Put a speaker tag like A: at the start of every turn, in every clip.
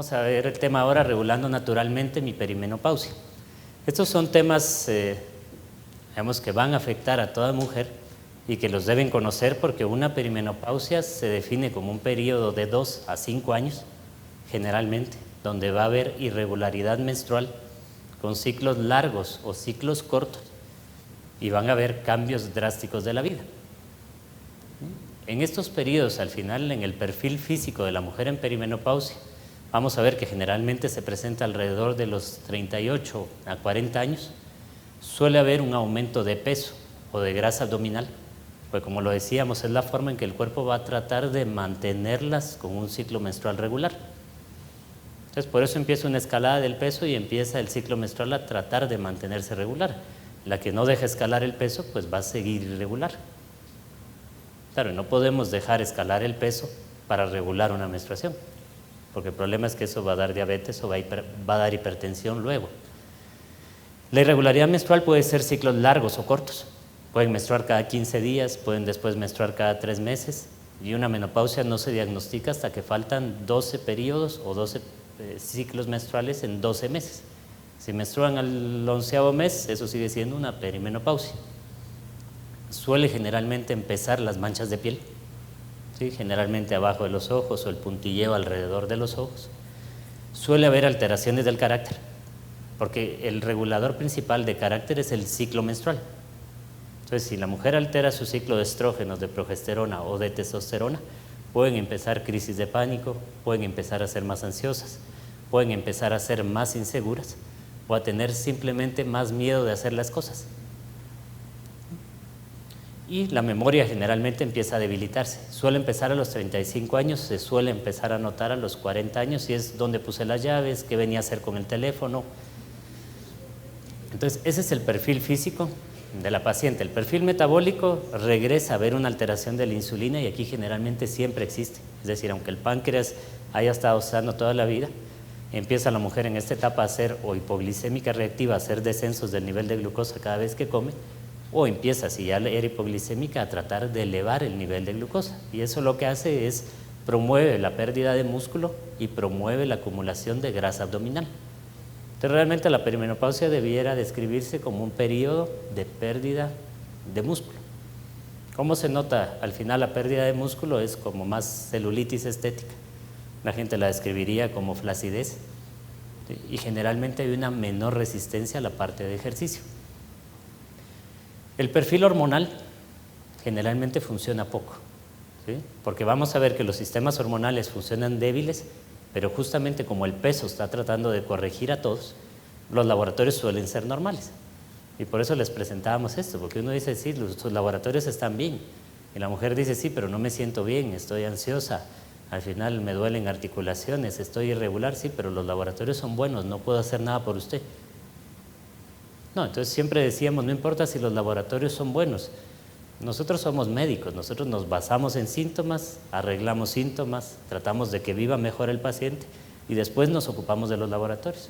A: Vamos a ver el tema ahora, regulando naturalmente mi perimenopausia. Estos son temas, digamos, que van a afectar a toda mujer y que los deben conocer porque una perimenopausia se define como un periodo de 2 a 5 años, generalmente, donde va a haber irregularidad menstrual con ciclos largos o ciclos cortos y van a haber cambios drásticos de la vida. En estos periodos, al final, en el perfil físico de la mujer en perimenopausia, vamos a ver que generalmente se presenta alrededor de los 38 a 40 años. Suele haber un aumento de peso o de grasa abdominal, pues como lo decíamos, es la forma en que el cuerpo va a tratar de mantenerlas con un ciclo menstrual regular. Entonces, por eso empieza una escalada del peso y empieza el ciclo menstrual a tratar de mantenerse regular. La que no deja escalar el peso, pues va a seguir irregular. Claro, no podemos dejar escalar el peso para regular una menstruación, porque el problema es que eso va a dar diabetes o va a dar hipertensión luego. La irregularidad menstrual puede ser ciclos largos o cortos. Pueden menstruar cada 15 días, pueden después menstruar cada 3 meses, y una menopausia no se diagnostica hasta que faltan 12 periodos o 12 ciclos menstruales en 12 meses. Si menstruan al 11º mes, eso sigue siendo una perimenopausia. Suele generalmente empezar las manchas de piel, ¿sí? Generalmente abajo de los ojos o el puntilleo alrededor de los ojos. Suele haber alteraciones del carácter, porque el regulador principal de carácter es el ciclo menstrual. Entonces, si la mujer altera su ciclo de estrógenos, de progesterona o de testosterona, pueden empezar crisis de pánico, pueden empezar a ser más ansiosas, pueden empezar a ser más inseguras o a tener simplemente más miedo de hacer las cosas. Y la memoria generalmente empieza a debilitarse. Suele empezar a los 35 años, se suele empezar a notar a los 40 años, y es donde puse las llaves, qué venía a hacer con el teléfono. Entonces, ese es el perfil físico de la paciente. El perfil metabólico regresa a ver una alteración de la insulina, y aquí generalmente siempre existe. Es decir, aunque el páncreas haya estado sano toda la vida, empieza la mujer en esta etapa a hacer o hipoglicémica reactiva, a hacer descensos del nivel de glucosa cada vez que come, o empieza, si ya era hipoglicémica, a tratar de elevar el nivel de glucosa. Y eso lo que hace es promueve la pérdida de músculo y promueve la acumulación de grasa abdominal. Entonces, realmente la perimenopausia debiera describirse como un periodo de pérdida de músculo. ¿Cómo se nota? Al final la pérdida de músculo es como más celulitis estética. La gente la describiría como flacidez, ¿sí? Y generalmente hay una menor resistencia a la parte de ejercicio. El perfil hormonal generalmente funciona poco, ¿sí? Porque vamos a ver que los sistemas hormonales funcionan débiles, pero justamente como el peso está tratando de corregir a todos, los laboratorios suelen ser normales. Y por eso les presentábamos esto, porque uno dice, sí, sus laboratorios están bien. Y la mujer dice, sí, pero no me siento bien, estoy ansiosa, al final me duelen articulaciones, estoy irregular, sí, pero los laboratorios son buenos, no puedo hacer nada por usted. No, entonces siempre decíamos, no importa si los laboratorios son buenos, nosotros somos médicos, nosotros nos basamos en síntomas, arreglamos síntomas, tratamos de que viva mejor el paciente y después nos ocupamos de los laboratorios.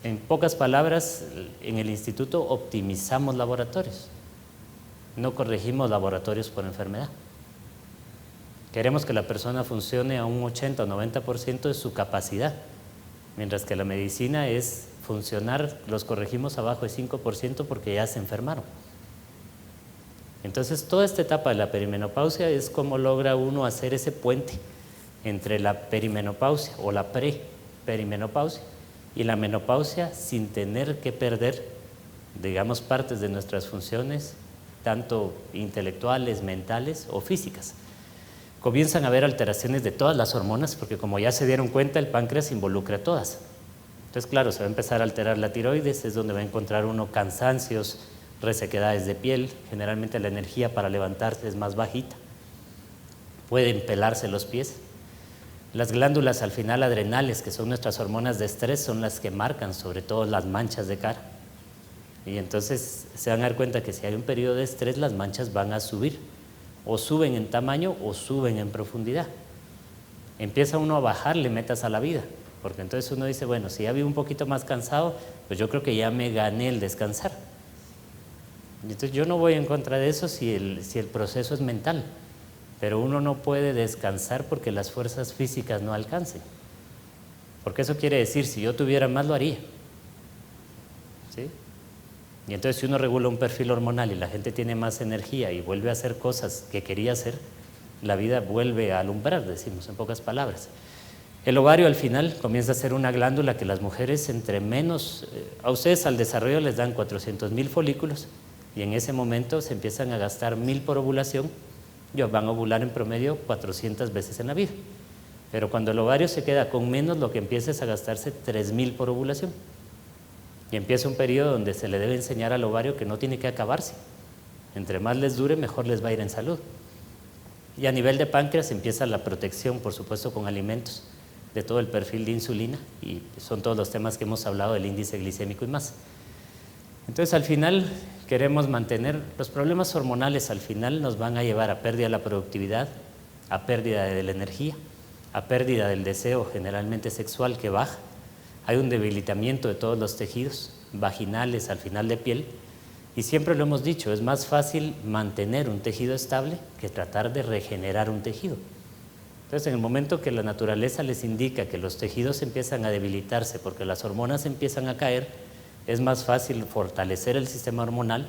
A: En pocas palabras, en el instituto optimizamos laboratorios, no corregimos laboratorios por enfermedad. Queremos que la persona funcione a un 80 o 90% de su capacidad, mientras que la medicina es funcionar, los corregimos abajo de 5% porque ya se enfermaron. Entonces, toda esta etapa de la perimenopausia es cómo logra uno hacer ese puente entre la perimenopausia o la pre-perimenopausia y la menopausia sin tener que perder, digamos, partes de nuestras funciones, tanto intelectuales, mentales o físicas. Comienzan a haber alteraciones de todas las hormonas, porque como ya se dieron cuenta, el páncreas involucra a todas. Entonces, claro, se va a empezar a alterar la tiroides, es donde va a encontrar uno cansancios, resequedades de piel, generalmente la energía para levantarse es más bajita, pueden pelarse los pies. Las glándulas al final adrenales, que son nuestras hormonas de estrés, son las que marcan sobre todo las manchas de cara. Y entonces se van a dar cuenta que si hay un periodo de estrés, las manchas van a subir, o suben en tamaño o suben en profundidad. Empieza uno a bajarle metas a la vida, porque entonces uno dice, bueno, si ya vivo un poquito más cansado, pues yo creo que ya me gané el descansar. Entonces yo no voy en contra de eso si el proceso es mental, pero uno no puede descansar porque las fuerzas físicas no alcancen. Porque eso quiere decir, si yo tuviera más, lo haría. ¿Sí? Y entonces si uno regula un perfil hormonal y la gente tiene más energía y vuelve a hacer cosas que quería hacer, la vida vuelve a alumbrar, decimos en pocas palabras. El ovario al final comienza a ser una glándula que las mujeres entre menos, a ustedes al desarrollo les dan 400.000 folículos y en ese momento se empiezan a gastar 1.000 por ovulación, ellos van a ovular en promedio 400 veces en la vida. Pero cuando el ovario se queda con menos, lo que empieza es a gastarse 3.000 por ovulación. Y empieza un periodo donde se le debe enseñar al ovario que no tiene que acabarse. Entre más les dure, mejor les va a ir en salud. Y a nivel de páncreas empieza la protección, por supuesto, con alimentos, de todo el perfil de insulina, y son todos los temas que hemos hablado del índice glicémico y más. Entonces, al final, queremos mantener, los problemas hormonales al final nos van a llevar a pérdida de la productividad, a pérdida de la energía, a pérdida del deseo generalmente sexual que baja. Hay un debilitamiento de todos los tejidos vaginales, al final de piel, y siempre lo hemos dicho, es más fácil mantener un tejido estable que tratar de regenerar un tejido. Entonces, en el momento que la naturaleza les indica que los tejidos empiezan a debilitarse porque las hormonas empiezan a caer, es más fácil fortalecer el sistema hormonal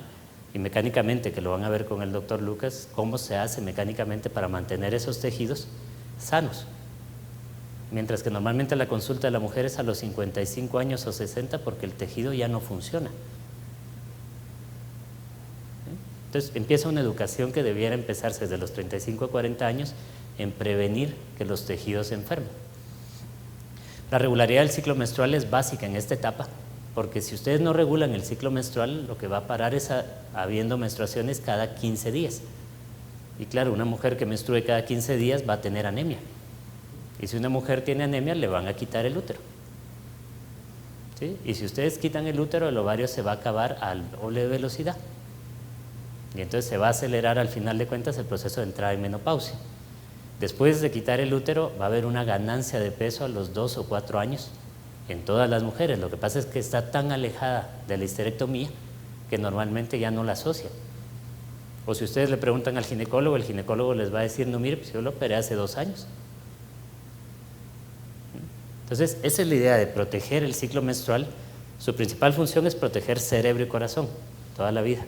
A: y mecánicamente, que lo van a ver con el doctor Lucas, cómo se hace mecánicamente para mantener esos tejidos sanos. Mientras que normalmente la consulta de la mujer es a los 55 años o 60 porque el tejido ya no funciona. Entonces empieza una educación que debiera empezarse desde los 35 a 40 años en prevenir que los tejidos se enfermen. La regularidad del ciclo menstrual es básica en esta etapa, porque si ustedes no regulan el ciclo menstrual, lo que va a parar es habiendo menstruaciones cada 15 días. Y claro, una mujer que menstrue cada 15 días va a tener anemia. Y si una mujer tiene anemia, le van a quitar el útero. ¿Sí? Y si ustedes quitan el útero, el ovario se va a acabar a doble velocidad. Y entonces se va a acelerar al final de cuentas el proceso de entrada en menopausia. Después de quitar el útero, va a haber una ganancia de peso a los 2 o 4 años en todas las mujeres. Lo que pasa es que está tan alejada de la histerectomía que normalmente ya no la asocia. O si ustedes le preguntan al ginecólogo, el ginecólogo les va a decir, no, mire, pues yo lo operé hace 2 años. Entonces, esa es la idea de proteger el ciclo menstrual. Su principal función es proteger cerebro y corazón toda la vida,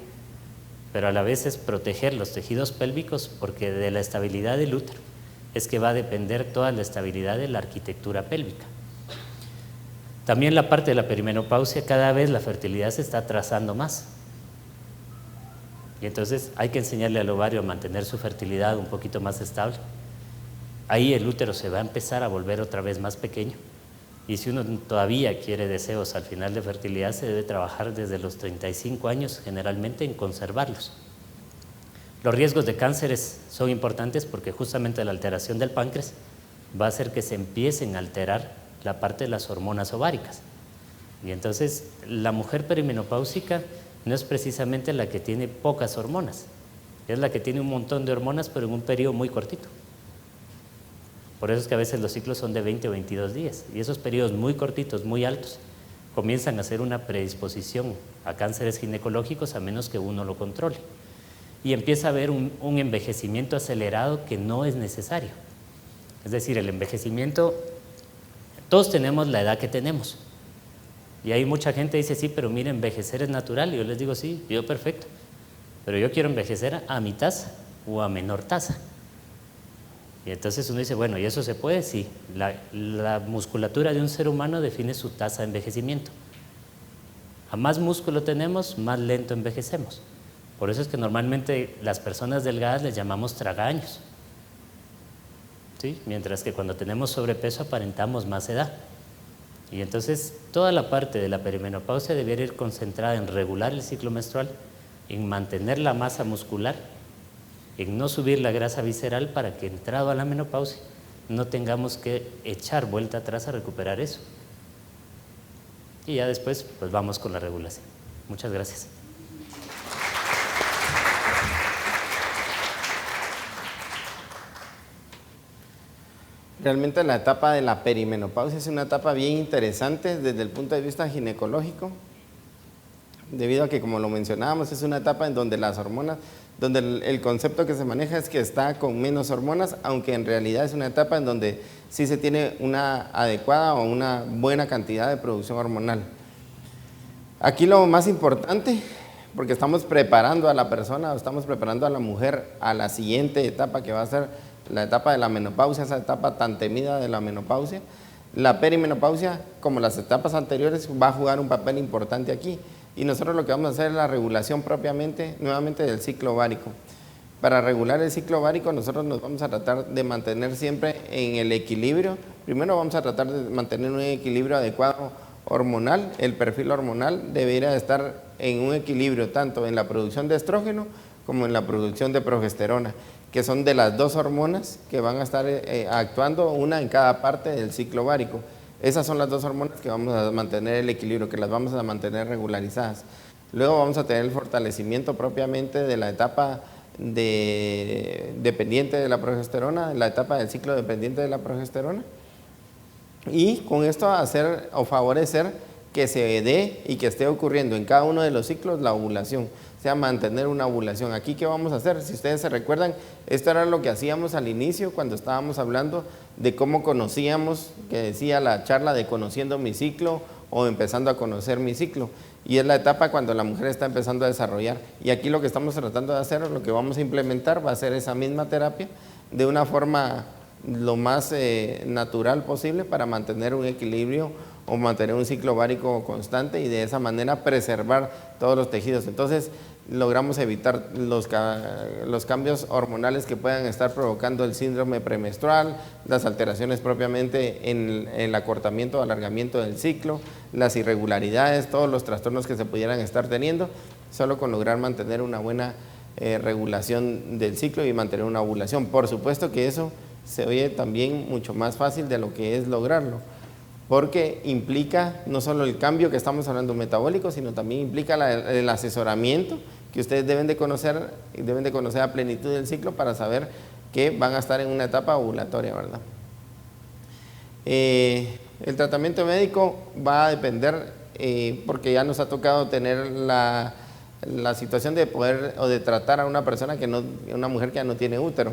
A: pero a la vez es proteger los tejidos pélvicos, porque de la estabilidad del útero es que va a depender toda la estabilidad de la arquitectura pélvica. También la parte de la perimenopausia, cada vez la fertilidad se está atrasando más. Y entonces hay que enseñarle al ovario a mantener su fertilidad un poquito más estable. Ahí el útero se va a empezar a volver otra vez más pequeño. Y si uno todavía quiere deseos al final de fertilidad, se debe trabajar desde los 35 años generalmente en conservarlos. Los riesgos de cánceres son importantes porque justamente la alteración del páncreas va a hacer que se empiecen a alterar la parte de las hormonas ováricas. Y entonces la mujer perimenopáusica no es precisamente la que tiene pocas hormonas, es la que tiene un montón de hormonas pero en un periodo muy cortito. Por eso es que a veces los ciclos son de 20 o 22 días y esos periodos muy cortitos, muy altos, comienzan a ser una predisposición a cánceres ginecológicos a menos que uno lo controle. Y empieza a haber un envejecimiento acelerado que no es necesario. Es decir, el envejecimiento, todos tenemos la edad que tenemos. Y hay mucha gente que dice, sí, pero mire, envejecer es natural. Y yo les digo, sí, yo perfecto. Pero yo quiero envejecer a mi tasa o a menor tasa. Y entonces uno dice, bueno, ¿y eso se puede? Sí. La musculatura de un ser humano define su tasa de envejecimiento. A más músculo tenemos, más lento envejecemos. Por eso es que normalmente las personas delgadas les llamamos tragaños. ¿Sí? Mientras que cuando tenemos sobrepeso aparentamos más edad. Y entonces toda la parte de la perimenopausia debería ir concentrada en regular el ciclo menstrual, en mantener la masa muscular, en no subir la grasa visceral para que entrado a la menopausia no tengamos que echar vuelta atrás a recuperar eso. Y ya después pues vamos con la regulación. Muchas gracias.
B: Realmente la etapa de la perimenopausia es una etapa bien interesante desde el punto de vista ginecológico, debido a que, como lo mencionábamos, es una etapa en donde las hormonas, donde el concepto que se maneja es que está con menos hormonas, aunque en realidad es una etapa en donde si se tiene una adecuada o una buena cantidad de producción hormonal. Aquí lo más importante, porque estamos preparando a la persona, estamos preparando a la mujer a la siguiente etapa, que va a ser la etapa de la menopausia, esa etapa tan temida de la menopausia. La perimenopausia, como las etapas anteriores, va a jugar un papel importante aquí. Y nosotros lo que vamos a hacer es la regulación propiamente, nuevamente, del ciclo ovárico. Para regular el ciclo ovárico, nosotros nos vamos a tratar de mantener siempre en el equilibrio. Primero vamos a tratar de mantener un equilibrio adecuado hormonal. El perfil hormonal debería estar en un equilibrio tanto en la producción de estrógeno como en la producción de progesterona, que son de las dos hormonas que van a estar actuando, una en cada parte del ciclo ovárico. Esas son las dos hormonas que vamos a mantener el equilibrio, que las vamos a mantener regularizadas. Luego vamos a tener el fortalecimiento propiamente de la etapa dependiente de la progesterona, la etapa del ciclo dependiente de la progesterona, y con esto hacer o favorecer que se dé y que esté ocurriendo en cada uno de los ciclos la ovulación, o sea, mantener una ovulación. Aquí, ¿qué vamos a hacer? Si ustedes se recuerdan, esto era lo que hacíamos al inicio cuando estábamos hablando de cómo conocíamos, que decía la charla de conociendo mi ciclo o empezando a conocer mi ciclo, y es la etapa cuando la mujer está empezando a desarrollar. Y aquí lo que estamos tratando de hacer, o lo que vamos a implementar, va a ser esa misma terapia de una forma lo más natural posible para mantener un equilibrio o mantener un ciclo ovárico constante y de esa manera preservar todos los tejidos. Entonces logramos evitar los cambios hormonales que puedan estar provocando el síndrome premenstrual, las alteraciones propiamente en el acortamiento o alargamiento del ciclo, las irregularidades, todos los trastornos que se pudieran estar teniendo, solo con lograr mantener una buena regulación del ciclo y mantener una ovulación. Por supuesto que eso se oye también mucho más fácil de lo que es lograrlo, porque implica no solo el cambio que estamos hablando metabólico, sino también implica el asesoramiento que ustedes deben de conocer a plenitud del ciclo para saber que van a estar en una etapa ovulatoria, ¿verdad? El tratamiento médico va a depender, porque ya nos ha tocado tener la situación de poder o de tratar a una persona una mujer que ya no tiene útero.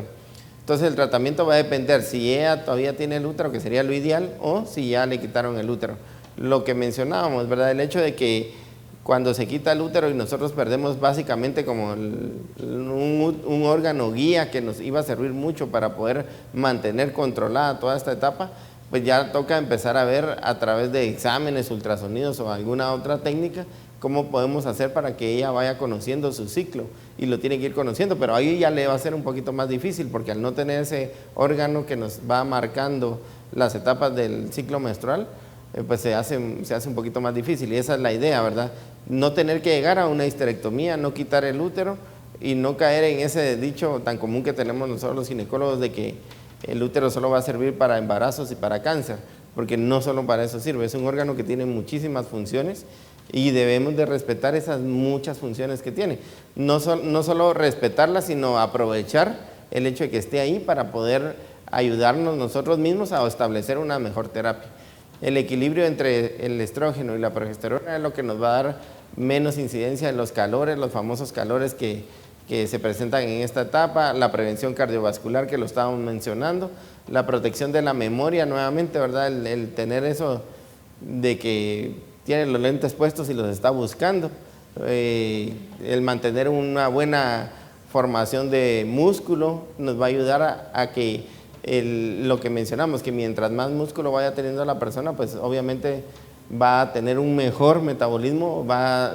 B: Entonces el tratamiento va a depender si ella todavía tiene el útero, que sería lo ideal, o si ya le quitaron el útero. Lo que mencionábamos, ¿verdad? El hecho de que cuando se quita el útero y nosotros perdemos básicamente como un órgano guía que nos iba a servir mucho para poder mantener controlada toda esta etapa, pues ya toca empezar a ver a través de exámenes, ultrasonidos o alguna otra técnica cómo podemos hacer para que ella vaya conociendo su ciclo, y lo tiene que ir conociendo, pero ahí ya le va a ser un poquito más difícil, porque al no tener ese órgano que nos va marcando las etapas del ciclo menstrual, pues se hace un poquito más difícil, y esa es la idea, ¿verdad? No tener que llegar a una histerectomía, no quitar el útero y no caer en ese dicho tan común que tenemos nosotros los ginecólogos de que el útero solo va a servir para embarazos y para cáncer, porque no solo para eso sirve, es un órgano que tiene muchísimas funciones y debemos de respetar esas muchas funciones que tiene. No solo respetarlas, sino aprovechar el hecho de que esté ahí para poder ayudarnos nosotros mismos a establecer una mejor terapia. El equilibrio entre el estrógeno y la progesterona es lo que nos va a dar menos incidencia en los calores, los famosos calores que se presentan en esta etapa, la prevención cardiovascular que lo estábamos mencionando, la protección de la memoria nuevamente, ¿verdad? El tener eso de que tiene los lentes puestos y los está buscando, el mantener una buena formación de músculo nos va a ayudar a que lo que mencionamos, que mientras más músculo vaya teniendo la persona, pues obviamente va a tener un mejor metabolismo,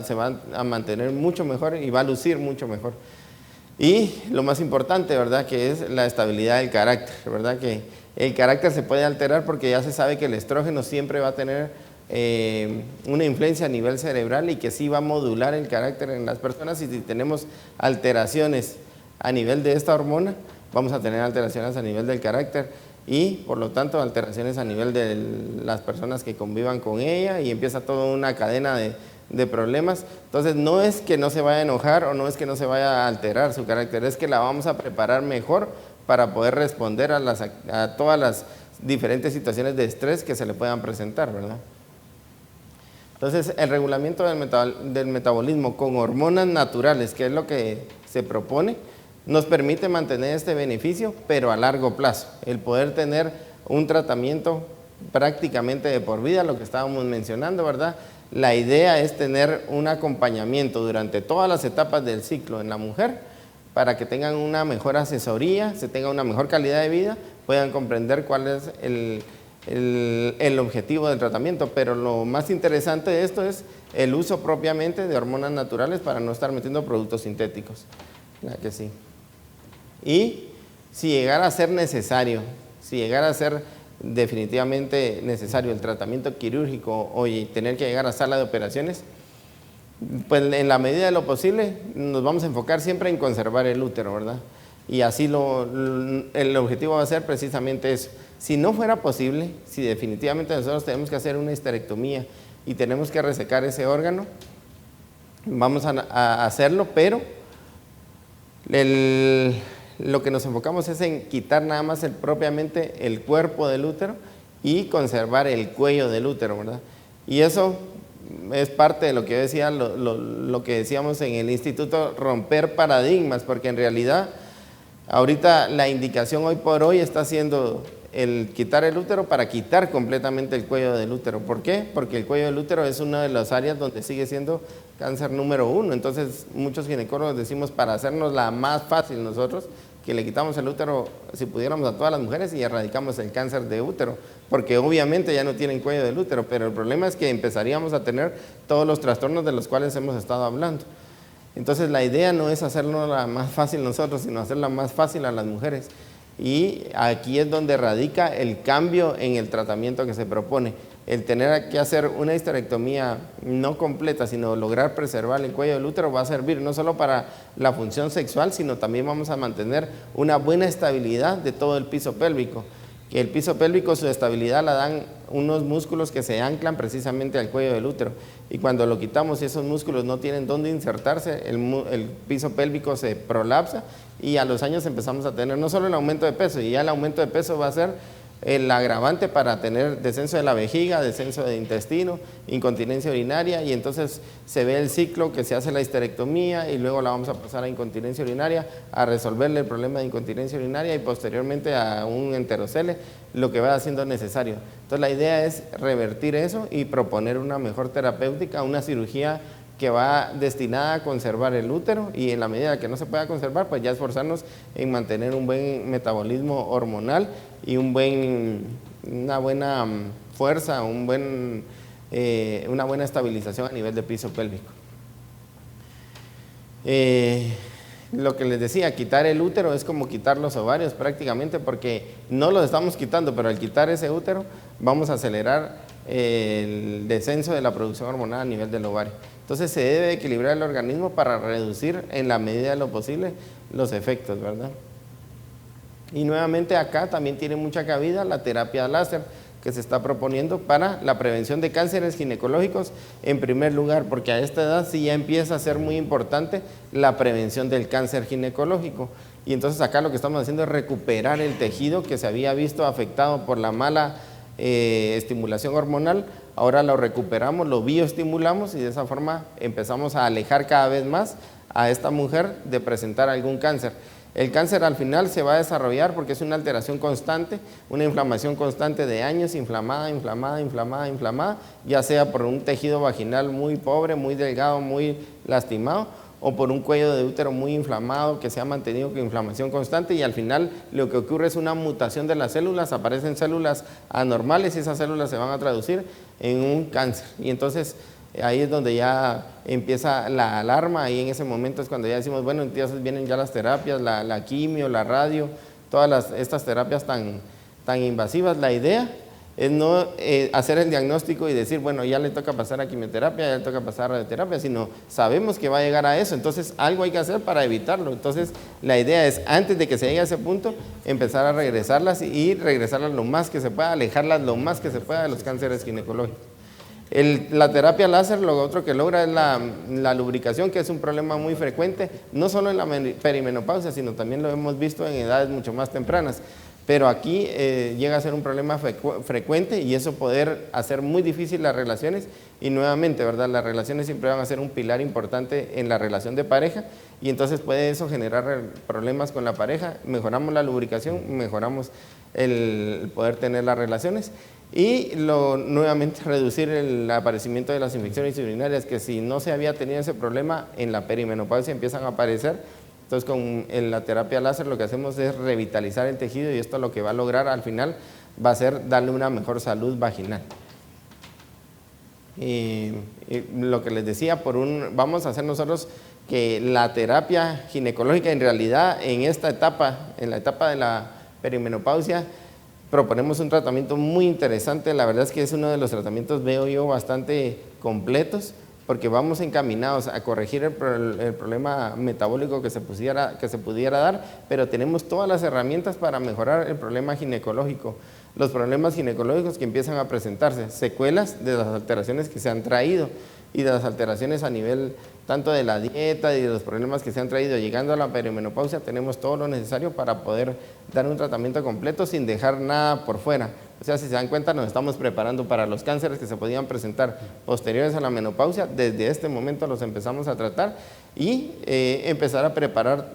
B: se va a mantener mucho mejor y va a lucir mucho mejor. Y lo más importante, ¿verdad?, que es la estabilidad del carácter, ¿verdad?, que el carácter se puede alterar porque ya se sabe que el estrógeno siempre va a tener una influencia a nivel cerebral y que sí va a modular el carácter en las personas, y si tenemos alteraciones a nivel de esta hormona, vamos a tener alteraciones a nivel del carácter y por lo tanto alteraciones a nivel de las personas que convivan con ella, y empieza toda una cadena de problemas. Entonces no es que no se vaya a enojar o no es que no se vaya a alterar su carácter, es que la vamos a preparar mejor para poder responder a todas las diferentes situaciones de estrés que se le puedan presentar, ¿verdad? Entonces, el regulamiento del metabolismo con hormonas naturales, que es lo que se propone, nos permite mantener este beneficio, pero a largo plazo. El poder tener un tratamiento prácticamente de por vida, lo que estábamos mencionando, ¿verdad? La idea es tener un acompañamiento durante todas las etapas del ciclo en la mujer para que tengan una mejor asesoría, se tenga una mejor calidad de vida, puedan comprender cuál es el objetivo del tratamiento. Pero lo más interesante de esto es el uso propiamente de hormonas naturales para no estar metiendo productos sintéticos. ¿Verdad que sí? Y si llegara a ser necesario, si llegara a ser definitivamente necesario el tratamiento quirúrgico o tener que llegar a sala de operaciones, pues en la medida de lo posible nos vamos a enfocar siempre en conservar el útero, ¿verdad? Y así el objetivo va a ser precisamente eso. Si no fuera posible, si definitivamente nosotros tenemos que hacer una histerectomía y tenemos que resecar ese órgano, vamos a hacerlo, pero lo que nos enfocamos es en quitar nada más propiamente el cuerpo del útero y conservar el cuello del útero, ¿verdad? Y eso es parte de lo que yo decía, lo que decíamos en el instituto, romper paradigmas, porque en realidad ahorita la indicación hoy por hoy está siendo el quitar el útero para quitar completamente el cuello del útero. ¿Por qué? Porque el cuello del útero es una de las áreas donde sigue siendo cáncer número 1. Entonces muchos ginecólogos decimos, para hacernos la más fácil nosotros, que le quitamos el útero, si pudiéramos, a todas las mujeres y erradicamos el cáncer de útero, porque obviamente ya no tienen cuello del útero, pero el problema es que empezaríamos a tener todos los trastornos de los cuales hemos estado hablando. Entonnos la idea no es hacerlo la más fácil nosotros, sino hacerla más fácil a las mujeres. Y aquí es donde radica el cambio en el tratamiento que se propone. El tener que hacer una histerectomía no completa, sino lograr preservar el cuello del útero, va a servir no solo para la función sexual, sino también vamos a mantener una buena estabilidad de todo el piso pélvico. Que el piso pélvico, su estabilidad la dan unos músculos que se anclan precisamente al cuello del útero. Y cuando lo quitamos y esos músculos no tienen dónde insertarse, el piso pélvico se prolapsa y a los años empezamos a tener no solo el aumento de peso, y ya el aumento de peso va a ser el agravante para tener descenso de la vejiga, descenso de intestino, incontinencia urinaria, y entonces se ve el ciclo que se hace la histerectomía y luego la vamos a pasar a incontinencia urinaria, a resolverle el problema de incontinencia urinaria y posteriormente a un enterocele, lo que va siendo necesario. Entonces la idea es revertir eso y proponer una mejor terapéutica, una cirugía que va destinada a conservar el útero, y en la medida que no se pueda conservar, pues ya esforzarnos en mantener un buen metabolismo hormonal y una buena fuerza, una buena estabilización a nivel de piso pélvico. Lo que les decía, quitar el útero es como quitar los ovarios prácticamente, porque no los estamos quitando, pero al quitar ese útero vamos a acelerar el descenso de la producción hormonal a nivel del ovario. Entonces se debe equilibrar el organismo para reducir en la medida de lo posible los efectos, ¿verdad? Y nuevamente acá también tiene mucha cabida la terapia láser que se está proponiendo para la prevención de cánceres ginecológicos en primer lugar, porque a esta edad sí ya empieza a ser muy importante la prevención del cáncer ginecológico. Y entonces acá lo que estamos haciendo es recuperar el tejido que se había visto afectado por la mala estimulación hormonal. Ahora lo recuperamos, lo bioestimulamos y de esa forma empezamos a alejar cada vez más a esta mujer de presentar algún cáncer. El cáncer al final se va a desarrollar porque es una alteración constante, una inflamación constante de años, inflamada, ya sea por un tejido vaginal muy pobre, muy delgado, muy lastimado, o por un cuello de útero muy inflamado que se ha mantenido con inflamación constante, y al final lo que ocurre es una mutación de las células, aparecen células anormales y esas células se van a traducir en un cáncer. Y entonces ahí es donde ya empieza la alarma, y en ese momento es cuando ya decimos, bueno, entonces vienen ya las terapias, la quimio, la radio, todas estas terapias tan invasivas. La idea es no hacer el diagnóstico y decir, bueno, ya le toca pasar a quimioterapia, ya le toca pasar a radioterapia, sino sabemos que va a llegar a eso, entonces algo hay que hacer para evitarlo. Entonces la idea es, antes de que se llegue a ese punto, empezar a regresarlas y regresarlas lo más que se pueda, alejarlas lo más que se pueda de los cánceres ginecológicos. La terapia láser lo otro que logra es la lubricación, que es un problema muy frecuente, no solo en la perimenopausia, sino también lo hemos visto en edades mucho más tempranas. Pero aquí llega a ser un problema frecuente, y eso poder hacer muy difícil las relaciones. Y nuevamente, ¿verdad? Las relaciones siempre van a ser un pilar importante en la relación de pareja, y entonces puede eso generar problemas con la pareja. Mejoramos la lubricación, mejoramos el poder tener las relaciones. Y nuevamente reducir el aparecimiento de las infecciones urinarias, que si no se había tenido ese problema, en la perimenopausia empiezan a aparecer. Entonces en la terapia láser lo que hacemos es revitalizar el tejido, y esto lo que va a lograr al final va a ser darle una mejor salud vaginal. Y lo que les decía, vamos a hacer nosotros que la terapia ginecológica, en realidad en esta etapa, en la etapa de la perimenopausia, proponemos un tratamiento muy interesante. La verdad es que es uno de los tratamientos, veo yo, bastante completos, porque vamos encaminados a corregir el problema metabólico que se pudiera dar, pero tenemos todas las herramientas para mejorar el problema ginecológico. Los problemas ginecológicos que empiezan a presentarse, secuelas de las alteraciones que se han traído y de las alteraciones a nivel tanto de la dieta y de los problemas que se han traído. Llegando a la perimenopausia tenemos todo lo necesario para poder dar un tratamiento completo sin dejar nada por fuera. O sea, si se dan cuenta, nos estamos preparando para los cánceres que se podían presentar posteriores a la menopausia. Desde este momento los empezamos a tratar y empezar a preparar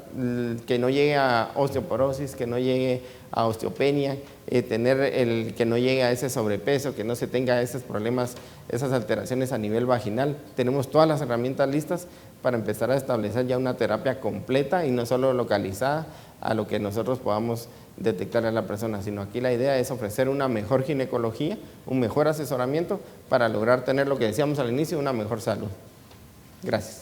B: que no llegue a osteoporosis, que no llegue a osteopenia, que no llegue a ese sobrepeso, que no se tenga esos problemas, esas alteraciones a nivel vaginal. Tenemos todas las herramientas listas para empezar a establecer ya una terapia completa y no solo localizada a lo que nosotros podamos detectar a la persona, sino aquí la idea es ofrecer una mejor ginecología, un mejor asesoramiento para lograr tener lo que decíamos al inicio, una mejor salud. Gracias.